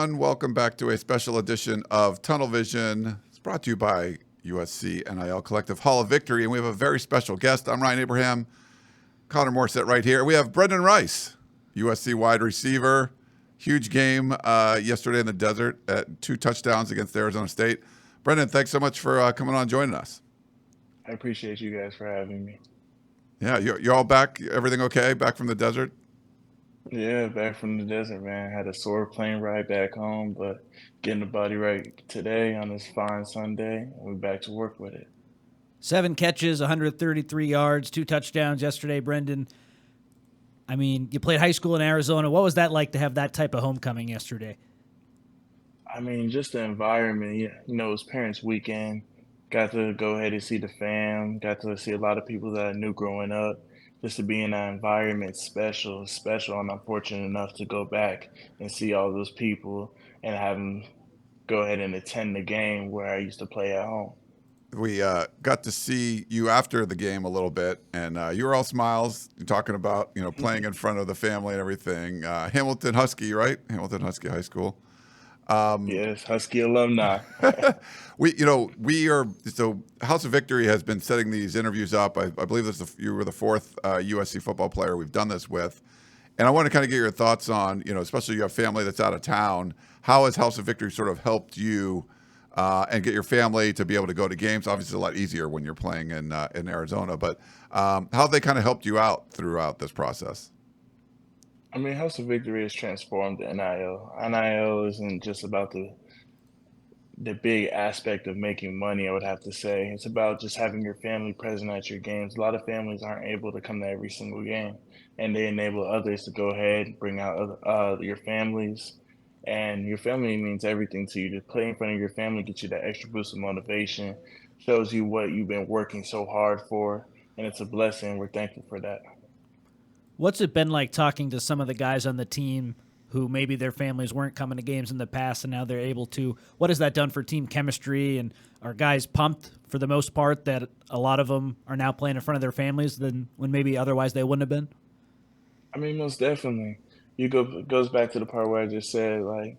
everyone. Welcome back to a special edition of Tunnel Vision. It's brought to you by USC NIL Collective Hall of Victory, and we have a very special guest. I'm Ryan Abraham. Connor Morissette right here. We have Brenden Rice, USC wide receiver. Huge game yesterday in the desert at 2 touchdowns against Arizona State. Brenden, thanks so much for coming on and joining us. I appreciate you guys for having me. Yeah, you're all back? Everything okay? Back from the desert? Yeah, back from the desert, man. Had a sore plane ride back home, but getting the body right today on this fine Sunday, and we're back to work with it. 7 catches, 133 yards, 2 touchdowns yesterday, Brenden. I mean, you played high school in Arizona. What was that like to have that type of homecoming yesterday? I mean, just the environment, you know, it was Parents' Weekend. Got to go ahead and see the fam. Got to see a lot of people that I knew growing up. Just to be in that environment, special, and I'm fortunate enough to go back and see all those people and have them go ahead and attend the game where I used to play at home. We got to see you after the game a little bit, and you were all smiles. You're talking about playing in front of the family and everything. Hamilton Husky, right? Hamilton Husky High School. Yes, Husky alumni. we are so House of Victory has been setting these interviews up. I believe you were the 4th USC football player we've done this with, and I want to kind of get your thoughts on especially you have family that's out of town. How has House of Victory sort of helped you and get your family to be able to go to games? Obviously, a lot easier when you're playing in Arizona, but how have they kind of helped you out throughout this process? I mean, House of Victory has transformed the NIL. NIL isn't just about the big aspect of making money, I would have to say. It's about just having your family present at your games. A lot of families aren't able to come to every single game, and they enable others to go ahead and bring out your families. And your family means everything to you. To play in front of your family gets you that extra boost of motivation, shows you what you've been working so hard for, and it's a blessing. We're thankful for that. What's it been like talking to some of the guys on the team who maybe their families weren't coming to games in the past and now they're able to? What has that done for team chemistry? And are guys pumped for the most part that a lot of them are now playing in front of their families than when maybe otherwise they wouldn't have been? I mean, most definitely. Goes back to the part where I just said, like,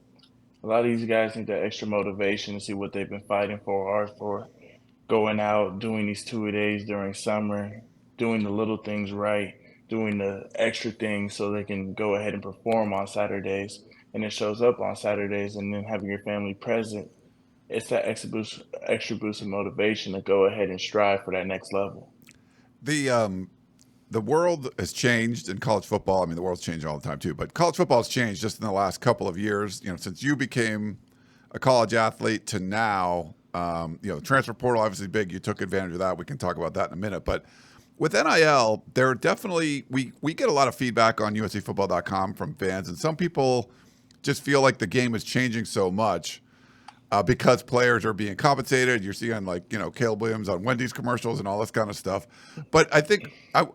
a lot of these guys need that extra motivation to see what they've been fighting for, hard for, going out, doing these 2-a-days during summer, doing the little things right, doing the extra things so they can go ahead and perform on Saturdays, and it shows up on Saturdays, and then having your family present, it's that extra boost of motivation to go ahead and strive for that next level. The world has changed in college football. I mean, the world's changing all the time too, but college football has changed just in the last couple of years. Since you became a college athlete to now, transfer portal obviously big. You took advantage of that. We can talk about that in a minute. But with NIL, there are definitely we get a lot of feedback on USCfootball.com from fans, and some people just feel like the game is changing so much. Because players are being compensated. You're seeing Caleb Williams on Wendy's commercials and all this kind of stuff. But I think I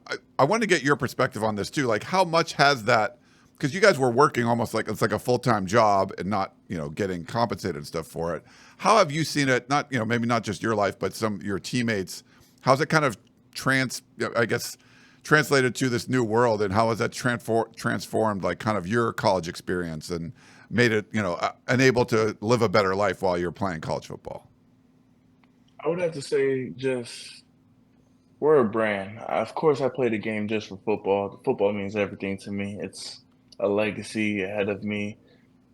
want to get your perspective on this too. Like, how much has that? Because you guys were working almost like it's like a full-time job and not getting compensated and stuff for it. How have you seen it? Not maybe not just your life, but some your teammates. How's it kind of translated to this new world, and how has that transformed like kind of your college experience and made it, unable to live a better life while you're playing college football? I would have to say just we're a brand. Of course, I play the game just for football. Football means everything to me. It's a legacy ahead of me,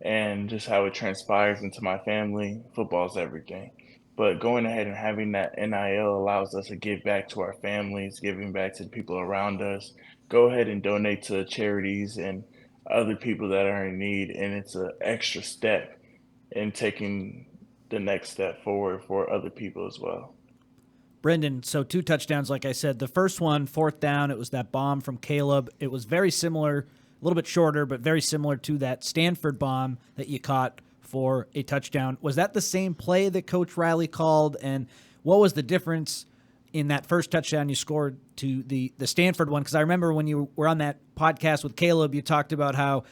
and just how it transpires into my family. Football is everything. But going ahead and having that NIL allows us to give back to our families, giving back to the people around us. Go ahead and donate to charities and other people that are in need, and it's an extra step in taking the next step forward for other people as well. Brenden, so 2 touchdowns, like I said. The first one, 4th down, it was that bomb from Caleb. It was very similar, a little bit shorter, but very similar to that Stanford bomb that you caught for a touchdown. Was that the same play that Coach Riley called? And what was the difference in that first touchdown you scored to the Stanford one? Because I remember when you were on that podcast with Caleb, you talked about how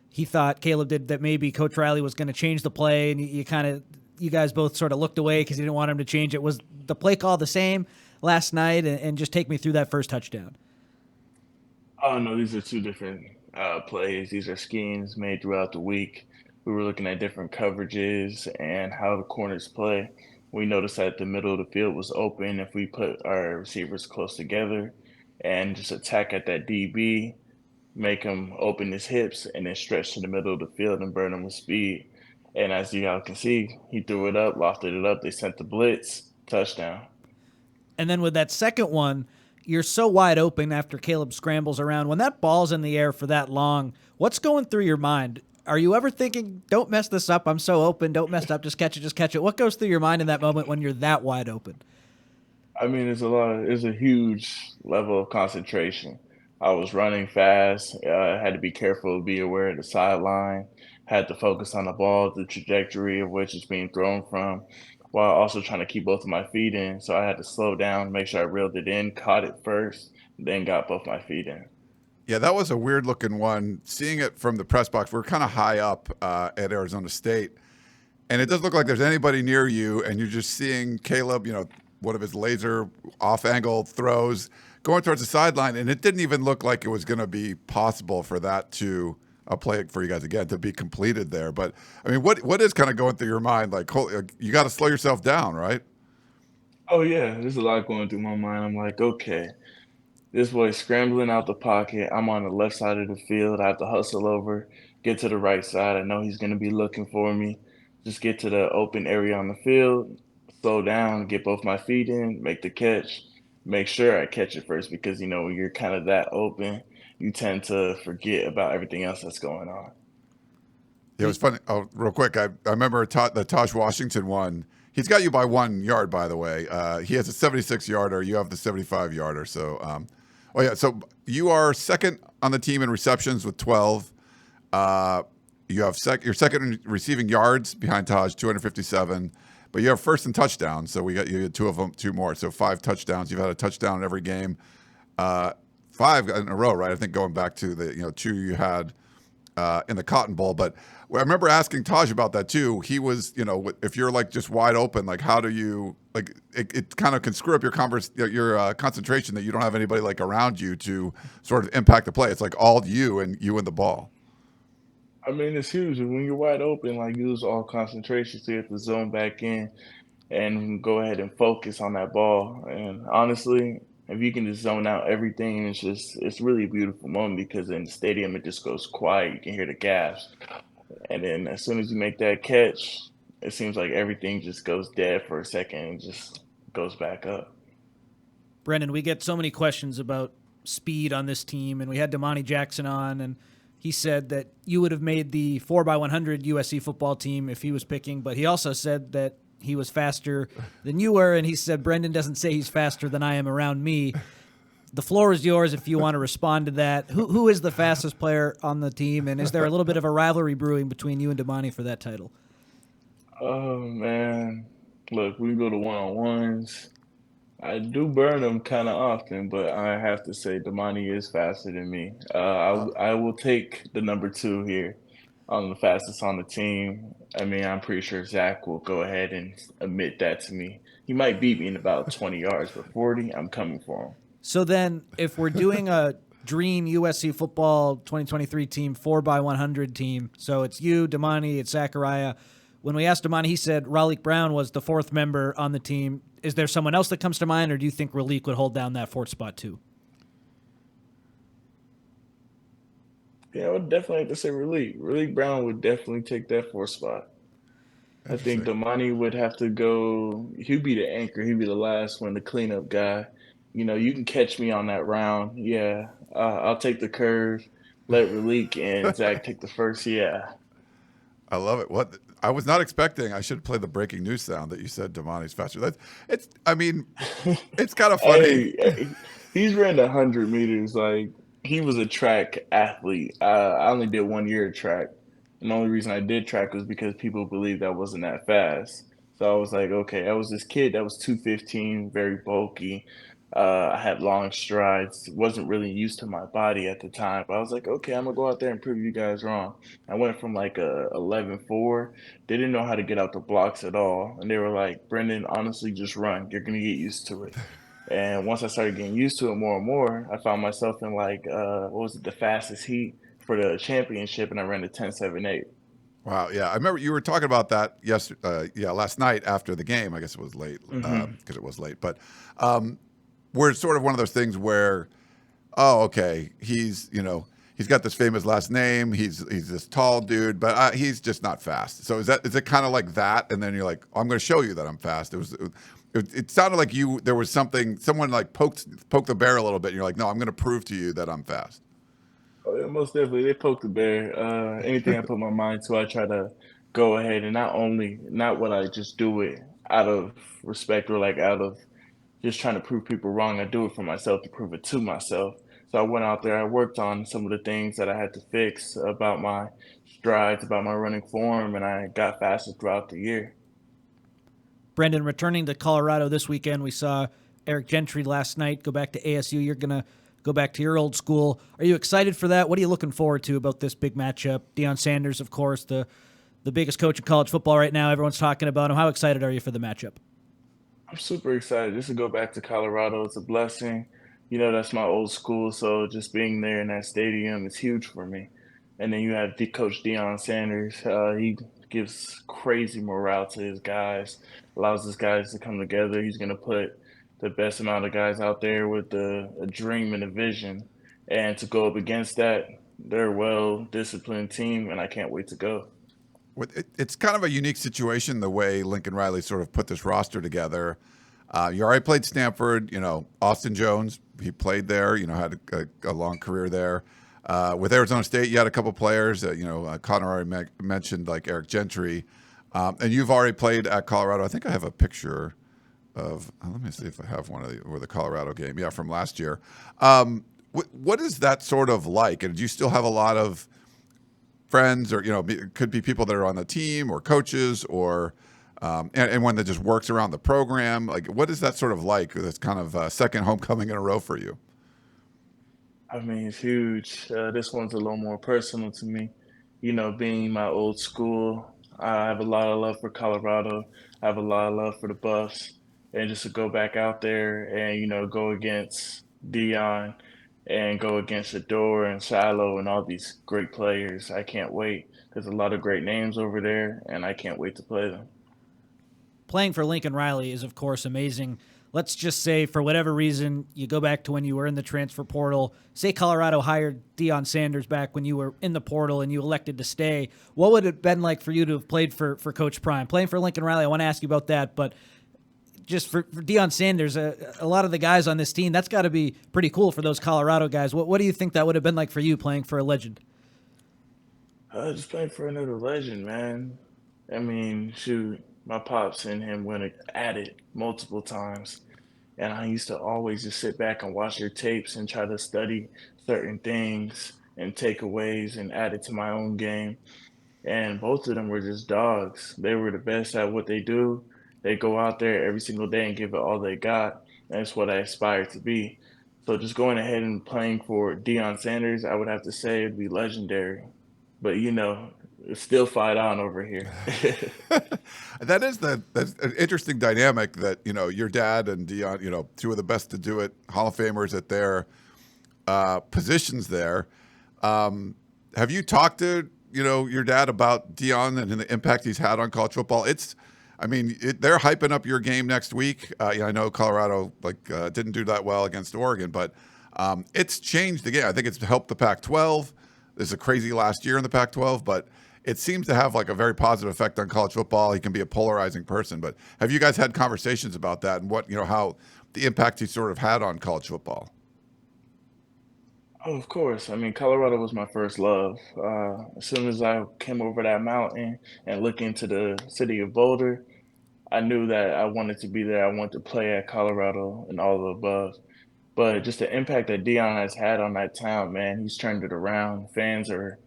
he thought Caleb did that maybe Coach Riley was going to change the play, and you guys both sort of looked away because you didn't want him to change it. Was the play call the same last night? And just take me through that first touchdown. Oh, no, these are 2 different plays. These are schemes made throughout the week. we were looking at different coverages and how the corners play. We noticed that the middle of the field was open if we put our receivers close together and just attack at that DB, make him open his hips, and then stretch to the middle of the field and burn him with speed. And as you all can see, he threw it up, lofted it up. They sent the blitz, touchdown. And then with that second one, you're so wide open after Caleb scrambles around. When that ball's in the air for that long, what's going through your mind? Are you ever thinking, don't mess this up, I'm so open, don't mess it up, just catch it, just catch it? What goes through your mind in that moment when you're that wide open? I mean, it's a huge level of concentration. I was running fast. I had to be careful, be aware of the sideline, had to focus on the ball, the trajectory of which it's being thrown from, while also trying to keep both of my feet in. So I had to slow down, make sure I reeled it in, caught it first, then got both my feet in. Yeah, that was a weird looking one. Seeing it from the press box, we're kind of high up at Arizona State, and it doesn't look like there's anybody near you, and you're just seeing Caleb, one of his laser off angle throws going towards the sideline, and it didn't even look like it was going to be possible for that to play it for you guys again to be completed there. But I mean, what is kind of going through your mind? Like, you got to slow yourself down, right? Oh, yeah, there's a lot going through my mind. I'm like, okay, this boy's scrambling out the pocket. I'm on the left side of the field. I have to hustle over, get to the right side. I know he's going to be looking for me. Just get to the open area on the field, slow down, get both my feet in, make the catch, make sure I catch it first because, when you're kind of that open, you tend to forget about everything else that's going on. Yeah, it was funny. Oh, real quick, I remember the Taj Washington one. He's got you by 1 yard, by the way. He has a 76-yarder. You have the 75-yarder. So, oh yeah. So you are second on the team in receptions with 12. You have you're second in receiving yards behind Taj, 257. But you have first in touchdowns. So you had two of them, two more. So 5 touchdowns. You've had a touchdown in every game, 5 in a row, right? I think going back to the 2 you had in the Cotton Bowl. But I remember asking Taj about that too. He was, if you're like just wide open, like how do you like it kind of can screw up your concentration that you don't have anybody like around you to sort of impact the play. It's like all you and the ball. I mean, it's huge. When you're wide open, like you lose all concentration, so you have to zone back in and go ahead and focus on that ball. And honestly, if you can just zone out everything, it's really a beautiful moment because in the stadium it just goes quiet. You can hear the gasps. And then as soon as you make that catch, it seems like everything just goes dead for a second and just goes back up. Brenden, we get so many questions about speed on this team, and we had Damani Jackson on, and he said that you would have made the 4x100 USC football team if he was picking, but he also said that he was faster than you were, and he said Brenden doesn't say he's faster than I am around me. The floor is yours if you want to respond to that. Who is the fastest player on the team, and is there a little bit of a rivalry brewing between you and Damani for that title? Oh, man. Look, we go to one-on-ones. I do burn them kind of often, but I have to say Damani is faster than me. I will take the number 2 here on the fastest on the team. I mean, I'm pretty sure Zach will go ahead and admit that to me. He might beat me in about 20 yards, but 40, I'm coming for him. So then if we're doing a dream USC football 2023 team, 4x100 team, so it's you, Damani, it's Zachariah. When we asked Damani, he said Raleek Brown was the 4th member on the team. Is there someone else that comes to mind, or do you think Raleek would hold down that 4th spot too? Yeah, I would definitely have to say Raleek. Raleek Brown would definitely take that 4th spot. I think Damani would have to go. He'd be the anchor. He'd be the last one, the cleanup guy. You can catch me on that round. Yeah, I'll take the curve. Let Raleek and Zach take the first. Yeah. I love it. What I was not expecting. I should play the breaking news sound that you said Damani's faster. I mean, it's kind of funny. Hey, he's ran 100 meters. Like he was a track athlete. I only did 1 year of track. And the only reason I did track was because people believed I wasn't that fast. So I was like, okay, I was this kid that was 215, very bulky. I had long strides, wasn't really used to my body at the time. But I was like, okay, I'm gonna go out there and prove you guys wrong. I went from like a 11.4. They didn't know how to get out the blocks at all. And they were like, Brenden, honestly, just run. You're gonna get used to it. And once I started getting used to it more and more, I found myself in like, what was it, the fastest heat for the championship, and I ran the 10.78. Wow. Yeah. I remember you were talking about that yesterday. Last night after the game. I guess it was late because it was late. But we're sort of one of those things where, oh, okay, he's got this famous last name. He's this tall dude, but he's just not fast. So is it kind of like that? And then you're like, oh, I'm going to show you that I'm fast. It sounded like there was someone like poked the bear a little bit. And you're like, no, I'm going to prove to you that I'm fast. Oh, yeah, most definitely. They poke the bear. Anything I put my mind to, I try to go ahead and not what I just do it out of respect or like out of just trying to prove people wrong. I do it for myself to prove it to myself. So I went out there, I worked on some of the things that I had to fix about my strides, about my running form, and I got faster throughout the year. Brenden, returning to Colorado this weekend, we saw Eric Gentry last night go back to ASU. You're going to go back to your old school. Are you excited for that? What are you looking forward to about this big matchup? Deion Sanders, of course, the biggest coach in college football right now. Everyone's talking about him. How excited are you for the matchup? I'm super excited just to go back to Colorado. It's a blessing. That's my old school, so just being there in that stadium is huge for me. And then you have Coach Deion Sanders. He gives crazy morale to his guys, allows his guys to come together. He's going to put the best amount of guys out there with a dream and a vision. And to go up against that, they're a well-disciplined team, and I can't wait to go. It's kind of a unique situation the way Lincoln Riley sort of put this roster together. You already played Stanford. Austin Jones, he played there. Had a long career there. With Arizona State, you had a couple players. Connor already mentioned like Eric Gentry, and you've already played at Colorado. I think I have a picture of. Let me see if I have one of the Colorado game. Yeah, from last year. What is that sort of like? And do you still have a lot of friends, or it could be people that are on the team or coaches, or and one that just works around the program? Like, what is that sort of like? That's kind of a second homecoming in a row for you. I mean, it's huge. This one's a little more personal to me. Being my old school, I have a lot of love for Colorado. I have a lot of love for the Buffs, and just to go back out there and go against Deion and go against Shador and Shiloh and all these great players. I can't wait. There's a lot of great names over there, and I can't wait to play them. Playing for Lincoln Riley is, of course, amazing. Let's just say, for whatever reason, you go back to when you were in the transfer portal. Say Colorado hired Deion Sanders back when you were in the portal and you elected to stay. What would it have been like for you to have played for Coach Prime? Playing for Lincoln Riley, I want to ask you about that, but just for Deion Sanders, a lot of the guys on this team, that's got to be pretty cool for those Colorado guys. What do you think that would have been like for you playing for a legend? Just playing for another legend, man. I mean, shoot, my pops and him went at it multiple times. And I used to always just sit back and watch their tapes and try to study certain things and takeaways and add it to my own game. And both of them were just dogs. They were the best at what they do. They go out there every single day and give it all they got. And that's what I aspire to be. So just going ahead and playing for Deion Sanders, I would have to say it'd be legendary. But, it's still fight on over here. That's an interesting dynamic that, your dad and Deion, two of the best to do it, Hall of Famers at their positions there. Have you talked to, your dad about Deion and the impact he's had on college football? They're hyping up your game next week. I know Colorado didn't do that well against Oregon, but it's changed the game. I think it's helped the Pac-12. There's a crazy last year in the Pac-12, but it seems to have a very positive effect on college football. He can be a polarizing person, but have you guys had conversations about that and what, how the impact he sort of had on college football? Oh, of course. I mean, Colorado was my first love. As soon as I came over that mountain and looked into the city of Boulder, I knew that I wanted to be there. I wanted to play at Colorado and all the above. But just the impact that Deion has had on that town, man, he's turned it around. Fans are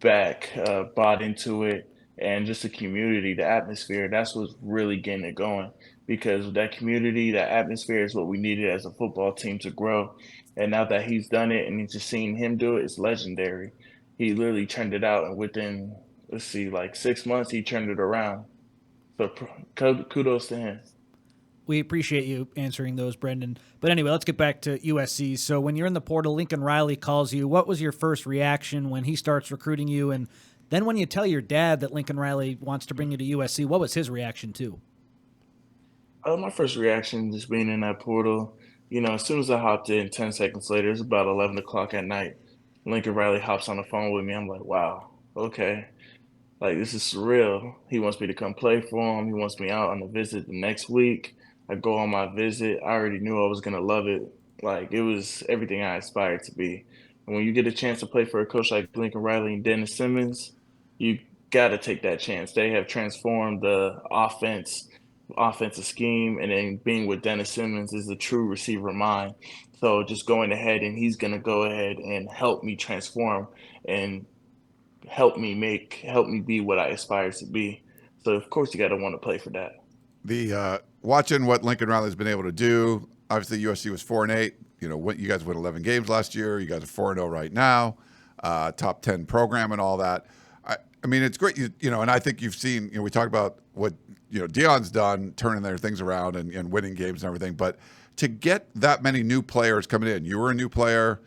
back, bought into it, and just the community, the atmosphere, that's what's really getting it going. Because that community, that atmosphere is what we needed as a football team to grow. And now that he's done it and just seeing him do it, it's legendary. He literally turned it out, and within, 6 months, he turned it around. So kudos to him. We appreciate you answering those, Brenden. But anyway, let's get back to USC. So when you're in the portal, Lincoln Riley calls you. What was your first reaction when he starts recruiting you? And Then when you tell your dad that Lincoln Riley wants to bring you to USC, what was his reaction too? My first reaction, just being in that portal, as soon as I hopped in, 10 seconds later, it's about 11 o'clock at night. Lincoln Riley hops on the phone with me. I'm like, wow, okay. Like, this is surreal. He wants me to come play for him. He wants me out on a visit the next week. I go on my visit. I already knew I was going to love it. Like, it was everything I aspired to be. And when you get a chance to play for a coach like Lincoln Riley and Dennis Simmons, you got to take that chance. They have transformed the offensive scheme, and then being with Dennis Simmons is a true receiver mind. So just going ahead, and he's going to go ahead and help me transform and help me be what I aspire to be. So of course you got to want to play for that. The watching what Lincoln Riley's been able to do. Obviously, USC was 4-8. You guys won 11 games last year. You guys are 4-0 right now. Top 10 program and all that. I mean, it's great. And I think you've seen. We talk about what Deion's done, turning their things around and winning games and everything. But to get that many new players coming in, you were a new player.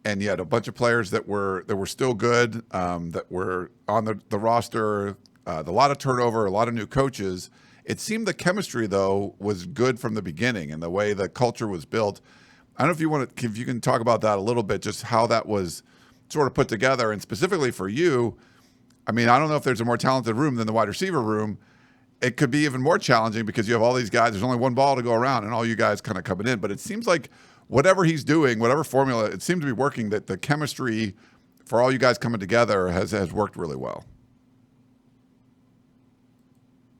And you had a bunch of players that were still good, that were on the roster. A lot of turnover, a lot of new coaches. It seemed the chemistry though was good from the beginning, and the way the culture was built. I don't know if you can talk about that a little bit, just how that was sort of put together, and specifically for you. I mean, I don't know if there's a more talented room than the wide receiver room. It could be even more challenging because you have all these guys. There's only one ball to go around, and all you guys kind of coming in. But it seems like whatever he's doing, whatever formula, it seems to be working, that the chemistry for all you guys coming together has worked really well.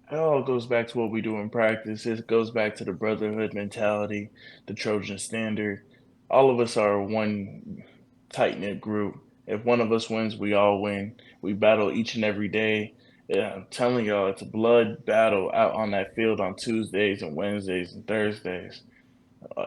It all goes back to what we do in practice. It goes back to the brotherhood mentality, the Trojan standard. All of us are one tight-knit group. If one of us wins, we all win. We battle each and every day. Yeah, I'm telling y'all, it's a blood battle out on that field on Tuesdays and Wednesdays and Thursdays.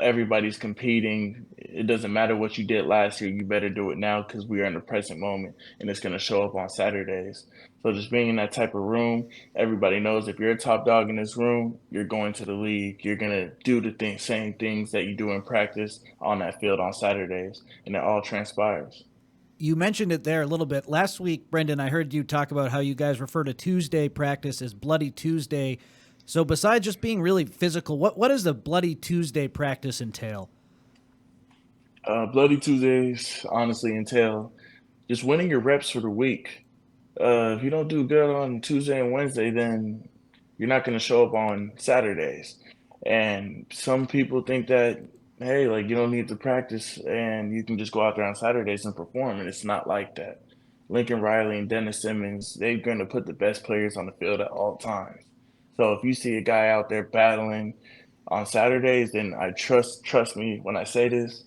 Everybody's competing. It doesn't matter what you did last year. You better do it now because we are in the present moment, and it's going to show up on Saturdays. So just being in that type of room, everybody knows if you're a top dog in this room, you're going to the league. You're going to do the same things that you do in practice on that field on Saturdays, and it all transpires. You mentioned it there a little bit. Last week, Brenden, I heard you talk about how you guys refer to Tuesday practice as Bloody Tuesday. So besides just being really physical, what does the Bloody Tuesday practice entail? Bloody Tuesdays honestly entail just winning your reps for the week. If you don't do good on Tuesday and Wednesday, then you're not going to show up on Saturdays. And some people think that, hey, like you don't need to practice and you can just go out there on Saturdays and perform. And it's not like that. Lincoln Riley and Dennis Simmons, they're going to put the best players on the field at all times. So if you see a guy out there battling on Saturdays, then I trust me when I say this,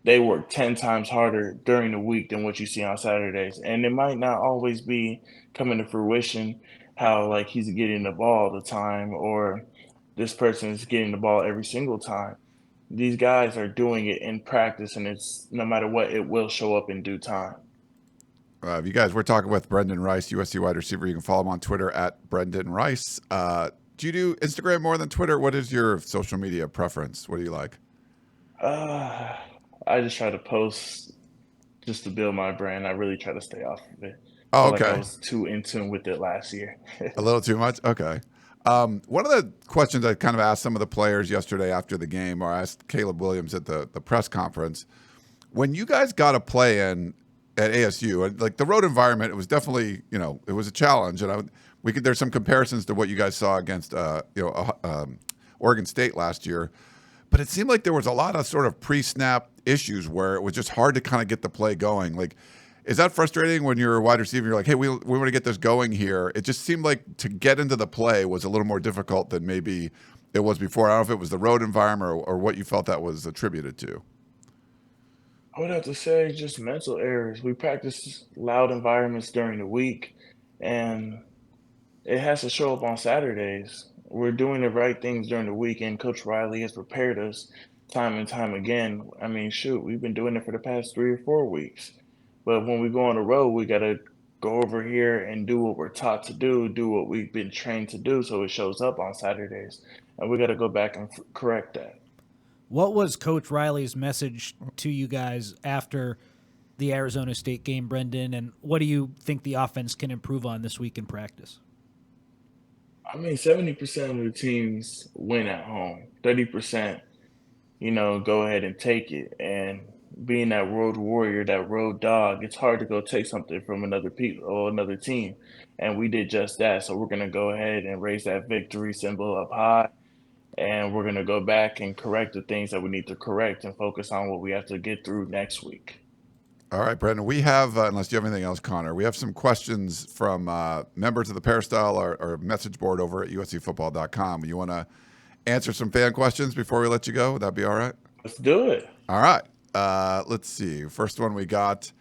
they work 10 times harder during the week than what you see on Saturdays. And it might not always be coming to fruition how like he's getting the ball all the time or this person is getting the ball every single time. These guys are doing it in practice, and it's no matter what, it will show up in due time. You guys, we're talking with Brenden Rice, USC wide receiver. You can follow him on Twitter at Brenden Rice. Do you do Instagram more than Twitter? What is your social media preference? What do you like? I just try to post just to build my brand. I really try to stay off of it. Oh, Like okay. I was too in tune with it last year. A little too much? Okay. One of the questions I kind of asked some of the players yesterday after the game, or I asked Caleb Williams at the press conference, when you guys got a play in at ASU, and like the road environment, it was definitely, it was a challenge. And there's some comparisons to what you guys saw against, Oregon State last year. But it seemed like there was a lot of sort of pre-snap issues where it was just hard to kind of get the play going. Like, is that frustrating when you're a wide receiver? You're like, hey, we want to get this going here. It just seemed like to get into the play was a little more difficult than maybe it was before. I don't know if it was the road environment or what you felt that was attributed to. I would have to say just mental errors. We practice loud environments during the week, and it has to show up on Saturdays. We're doing the right things during the week, and Coach Riley has prepared us time and time again. I mean, shoot, we've been doing it for the past 3 or 4 weeks. But when we go on the road, we got to go over here and do what we're taught to do what we've been trained to do so it shows up on Saturdays. And we got to go back and correct that. What was Coach Riley's message to you guys after the Arizona State game, Brenden, and what do you think the offense can improve on this week in practice? I mean, 70% of the teams win at home. 30%, go ahead and take it. And being that road warrior, that road dog, it's hard to go take something from another team. And we did just that. So we're gonna go ahead and raise that victory symbol up high. And we're gonna go back and correct the things that we need to correct and focus on what we have to get through next week. All right, Brenden, we have, unless you have anything else, Connor, we have some questions from members of the Peristyle or message board over at uscfootball.com. You want to answer some fan questions before we let you go? Would that be all right? Let's do it. All right. Let's see. First one we got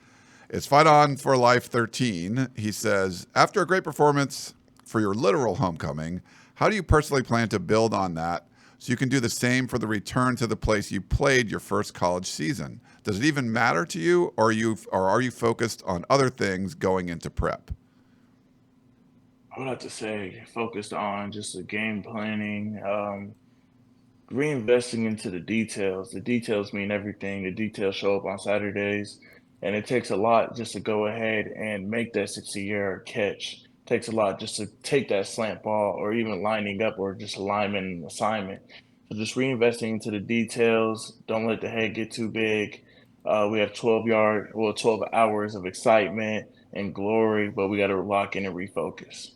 is Fight On for Life 13. He says, after a great performance for your literal homecoming, how do you personally plan to build on that so you can do the same for the return to the place you played your first college season? Does it even matter to you, or are you focused on other things going into prep? I would have to say focused on just the game planning, reinvesting into the details. The details mean everything. The details show up on Saturdays, and it takes a lot just to go ahead and make that 60-yard catch. It takes a lot just to take that slant ball or even lining up or just alignment and assignment. So just reinvesting into the details. Don't let the head get too big. We have 12 hours of excitement and glory, but we got to lock in and refocus.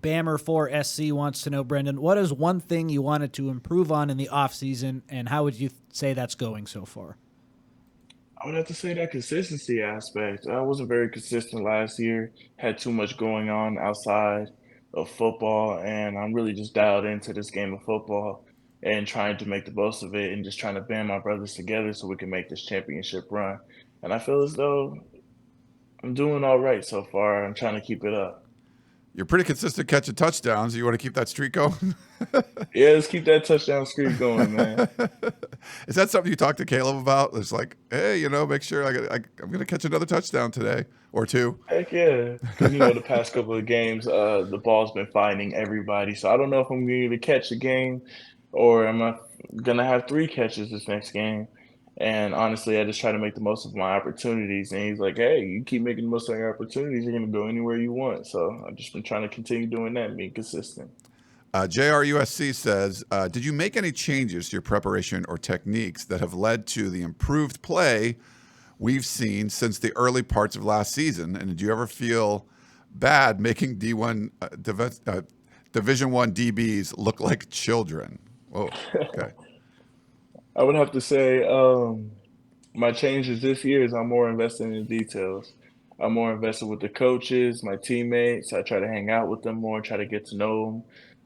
Bammer4SC wants to know, Brenden, what is one thing you wanted to improve on in the offseason, and how would you say that's going so far? I would have to say that consistency aspect. I wasn't very consistent last year, had too much going on outside of football, and I'm really just dialed into this game of football and trying to make the most of it and just trying to band my brothers together so we can make this championship run. And I feel as though I'm doing all right so far. I'm trying to keep it up. You're pretty consistent catching touchdowns. You want to keep that streak going? Yeah, let's keep that touchdown streak going, man. Is that something you talk to Caleb about? It's like, hey, make sure I'm going to catch another touchdown today or two. Heck yeah. Because, the past couple of games, the ball's been finding everybody. So I don't know if I'm going to catch a game or am I going to have 3 catches this next game. And honestly, I just try to make the most of my opportunities. And he's like, hey, you keep making the most of your opportunities, you're going to go anywhere you want. So I've just been trying to continue doing that and being consistent. JRUSC says, did you make any changes to your preparation or techniques that have led to the improved play we've seen since the early parts of last season? And did you ever feel bad making Division I DBs look like children? Whoa, okay. I would have to say my changes this year is I'm more invested in the details. I'm more invested with the coaches, my teammates. I try to hang out with them more, try to get to know them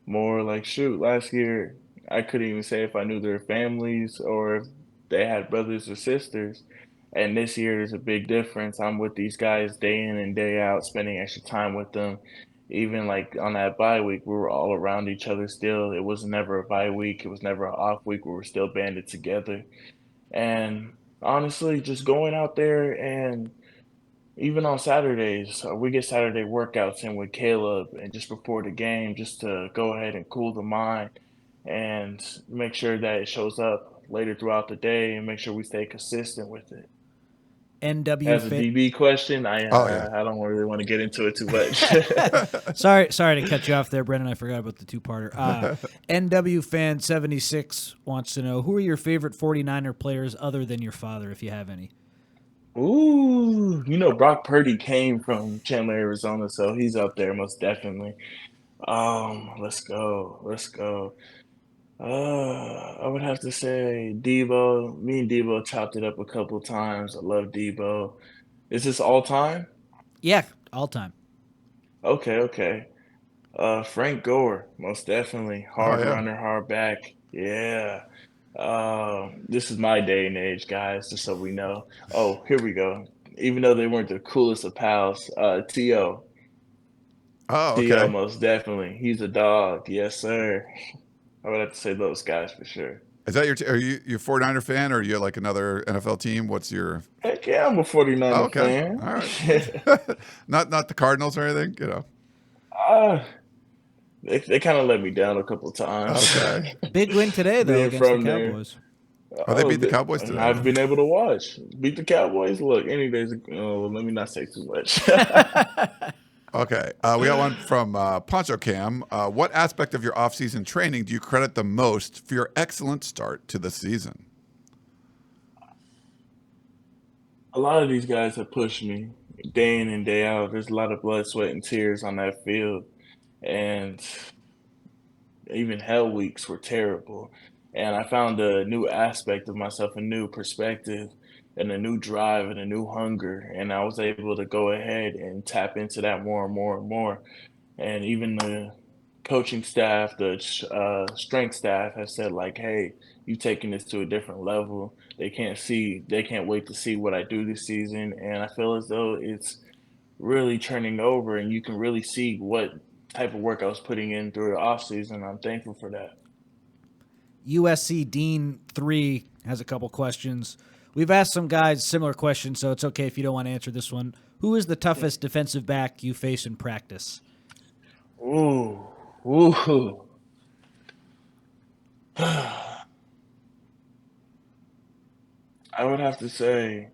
more. Like, shoot, last year I couldn't even say if I knew their families or if they had brothers or sisters. And this year there's a big difference. I'm with these guys day in and day out, spending extra time with them. Even like on that bye week, we were all around each other still. It was never a bye week. It was never an off week. We were still banded together. And honestly, just going out there and even on Saturdays, we get Saturday workouts in with Caleb and just before the game, just to go ahead and cool the mind and make sure that it shows up later throughout the day and make sure we stay consistent with it. As a DB question, I don't really want to get into it too much. Sorry to cut you off there, Brenden. I forgot about the two-parter. NW Fan 76 wants to know, who are your favorite 49er players other than your father, if you have any? Ooh, Brock Purdy came from Chandler, Arizona, so he's up there most definitely. Let's go. I would have to say Debo. Me and Debo chopped it up a couple times. I love Debo. Is this all time? Yeah, all time. Okay. Frank Gore, most definitely. Hard runner, hard back. Yeah. This is my day and age, guys, just so we know. Oh, here we go. Even though they weren't the coolest of pals, T.O. Oh, okay. T.O. most definitely. He's a dog. Yes, sir. I would have to say those guys for sure. Is that are you a 49er fan, or are you like another NFL team? What's your? Heck yeah, I'm a 49er fan. All right. not the Cardinals or anything, They kind of let me down a couple of times. Okay. Big win today though against the Cowboys. Oh, they beat the Cowboys today. I've been able to watch. Beat the Cowboys. Look, any days. Let me not say too much. Okay. We got one from Poncho Cam. What aspect of your offseason training do you credit the most for your excellent start to the season? A lot of these guys have pushed me day in and day out. There's a lot of blood, sweat, and tears on that field. And even hell weeks were terrible. And I found a new aspect of myself, a new perspective, and a new drive and a new hunger. And I was able to go ahead and tap into that more and more and more. And even the coaching staff, the strength staff has said like, hey, you taking this to a different level. They can't wait to see what I do this season. And I feel as though it's really turning over and you can really see what type of work I was putting in through the offseason. I'm thankful for that. USC Dean 3 has a couple questions. We've asked some guys similar questions, so it's okay if you don't want to answer this one. Who is the toughest defensive back you face in practice? Ooh. I would have to say,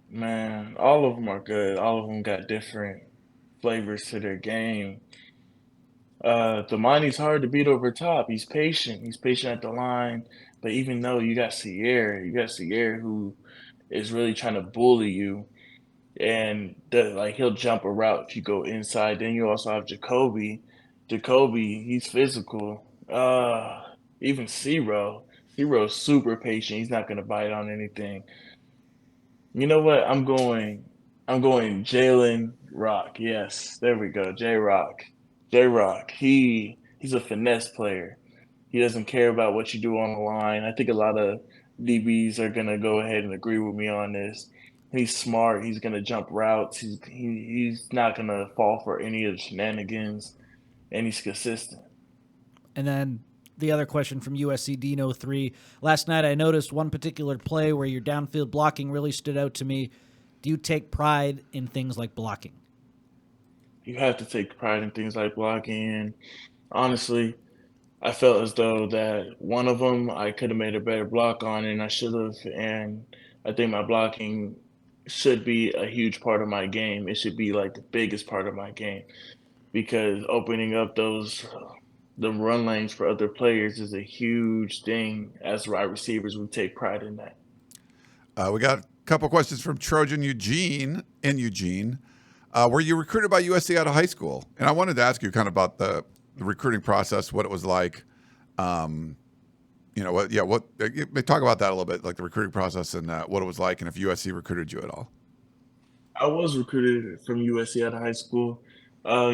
man, all of them are good. All of them got different flavors to their game. Damani's hard to beat over top. He's patient. He's patient at the line. But even though you got Sierra who is really trying to bully you, and he'll jump a route if you go inside. Then you also have Jacoby. Jacoby, he's physical. Even Ciro's super patient. He's not gonna bite on anything. You know what? I'm going Jalen Rock. Yes, there we go. J Rock. J Rock. He's a finesse player. He doesn't care about what you do on the line. I think a lot of DBs are gonna go ahead and agree with me on this. He's smart. He's gonna jump routes. He's not gonna fall for any of the shenanigans, and he's consistent. And then the other question from USC Dino 3. Last night I noticed one particular play where your downfield blocking really stood out to me. Do you take pride in things like blocking? You have to take pride in things like blocking. And honestly, I felt as though that one of them I could have made a better block on, and I should have. And I think my blocking should be a huge part of my game. It should be like the biggest part of my game because opening up the run lanes for other players is a huge thing. As wide receivers, we take pride in that. We got a couple questions from Trojan Eugene in Eugene. Were you recruited by USC out of high school? And I wanted to ask you kind of about the recruiting process, what it was like. Talk about that a little bit, like the recruiting process and what it was like, and if USC recruited you at all. I was recruited from USC out of high school.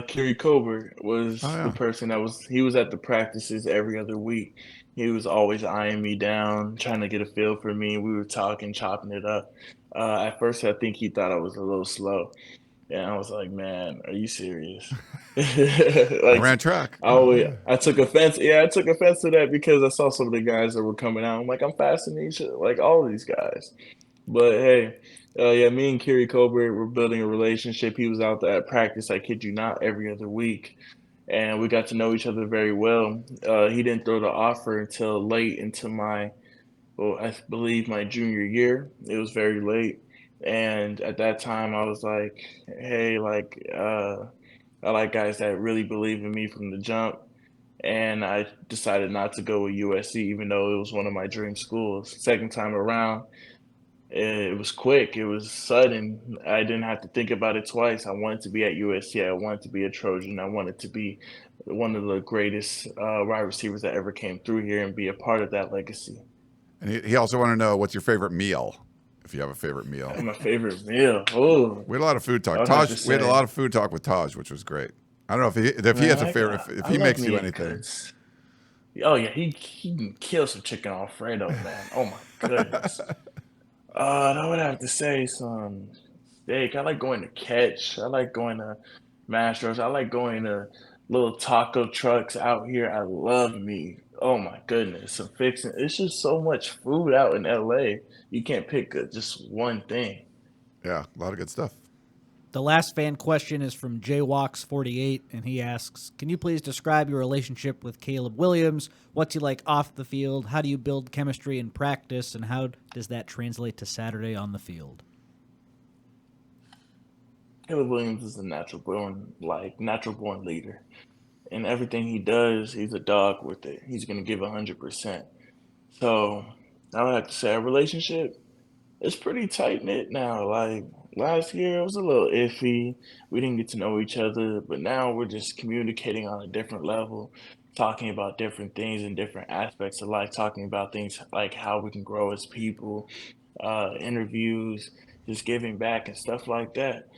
Kerry Colbert was the person he was at the practices every other week. He was always eyeing me down, trying to get a feel for me. We were talking, chopping it up. At first, I think he thought I was a little slow. And I was like, man, are you serious? I ran track. I took offense. Yeah, I took offense to that because I saw some of the guys that were coming out. I'm like, I'm faster than like all of these guys. But hey, me and Kerry Colbert were building a relationship. He was out there at practice, I kid you not, every other week. And we got to know each other very well. He didn't throw the offer until late into I believe my junior year. It was very late. And at that time, I was like, hey, I like guys that really believe in me from the jump. And I decided not to go with USC, even though it was one of my dream schools. Second time around, it was quick. It was sudden. I didn't have to think about it twice. I wanted to be at USC. I wanted to be a Trojan. I wanted to be one of the greatest wide receivers that ever came through here and be a part of that legacy. And he also wanted to know what's your favorite meal, if you have a favorite meal. My favorite meal. Oh, we had a lot of food talk. We had a lot of food talk with Taj, which was great. I don't know if he has a favorite. If he makes you anything. Oh yeah, he can kill some chicken Alfredo, man. Oh my goodness. I would have to say some steak. I like going to Catch. I like going to Masters. I like going to little taco trucks out here. I love meat. Oh my goodness, some fixing. It's just so much food out in LA. You can't pick just one thing. Yeah, a lot of good stuff. The last fan question is from JWalks48, and he asks, can you please describe your relationship with Caleb Williams? What's he like off the field? How do you build chemistry in practice, and how does that translate to Saturday on the field? Caleb Williams is a natural born leader. And everything he does, he's a dog with it. He's going to give 100%. So I would have to say our relationship is pretty tight-knit now. Like last year, it was a little iffy. We didn't get to know each other, but now we're just communicating on a different level, talking about different things and different aspects of life, talking about things like how we can grow as people, interviews, just giving back and stuff like that.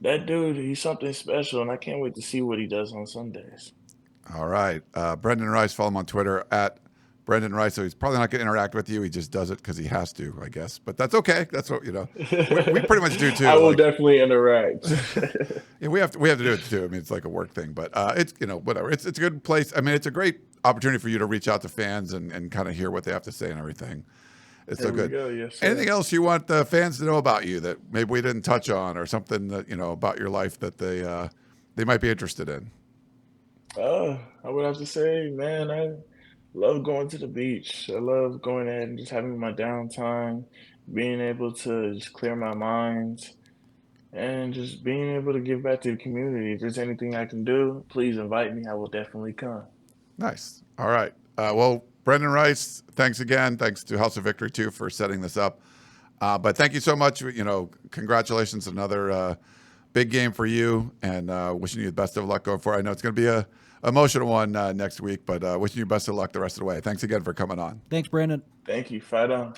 That dude, he's something special, and I can't wait to see what he does on Sundays. All right. Brenden Rice, follow him on Twitter at Brenden Rice. So he's probably not going to interact with you. He just does it because he has to, I guess. But that's okay. That's what, we pretty much do too. I will definitely interact. Yeah, we have to do it too. I mean, it's like a work thing, but it's, whatever. It's a good place. I mean, it's a great opportunity for you to reach out to fans and kind of hear what they have to say and everything. It's so good. Yes, sir. Anything else you want the fans to know about you that maybe we didn't touch on, or something that, about your life that they might be interested in? I would have to say, man, I love going to the beach. I love going out and just having my downtime, being able to just clear my mind, and just being able to give back to the community. If there's anything I can do, please invite me. I will definitely come. Nice. All right. Well, Brenden Rice, thanks again. Thanks to House of Victory, too, for setting this up. But thank you so much. Congratulations. Another big game for you, and wishing you the best of luck going forward. I know it's going to be a emotional one next week, but wishing you best of luck the rest of the way. Thanks again for coming on. Thanks, Brenden. Thank you. Fight on.